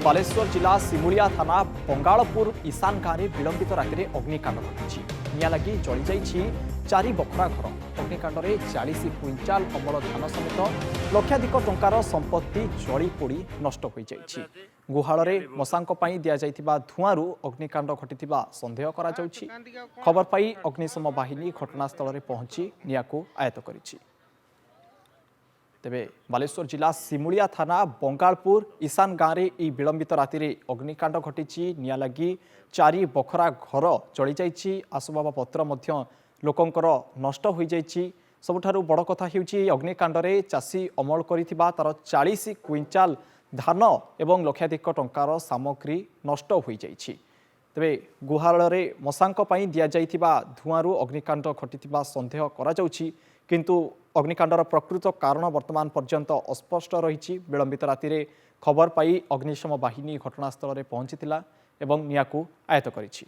बालेश्वर जिला सिमुलिया थाना बंगालपुर ईशान गाँव में विलंबित राति अग्निकांड घटी निया लगी जली जाइछि 4 बखरा घर। अग्निकांड में 40 क्विंटाल अमल धान समेत लक्षाधिक टंकार संपत्ति जली पोड़ी नष्ट हो जाइछि। गुहाल मशांक दि जाइथिबा धुआंरू अग्निकांड घटिथिबा संदेह करा जाउछि। खबर पाई अग्निशम बाहिनी घटनास्थल में पहुंची नियाकू आयत्त करिछि। तेबे बालेश्वर जिला सिमुलिया थाना बंगालपुर ईशान गाँव में विलंबित राति अग्निकांड घटी निया लगी 4 बखरा घर जली जाइछि। आसबाब पत्र लोकंकर नष्ट हो जाइछि। सबुठारु बड़ कथा हेउछि अग्निकांड रे चाषी अमल करिथिबा तार 40 क्विंटाल धान एवं लक्षाधिक टंकार सामग्री नष्ट हो जाइछि। तेबे गुहाल मशांक दि जाइथिबा धुआंरू अग्निकांड घटिथिबा संदेह करा जाउछि। किंतु अग्निकांडर प्रकृत कारण वर्तमान पर्यंत अस्पष्ट रही। विलंबित राति खबर पाई अग्निशम बाहिनी घटनास्थल में पहुंची एवं नियाकू आयत्त करिछि।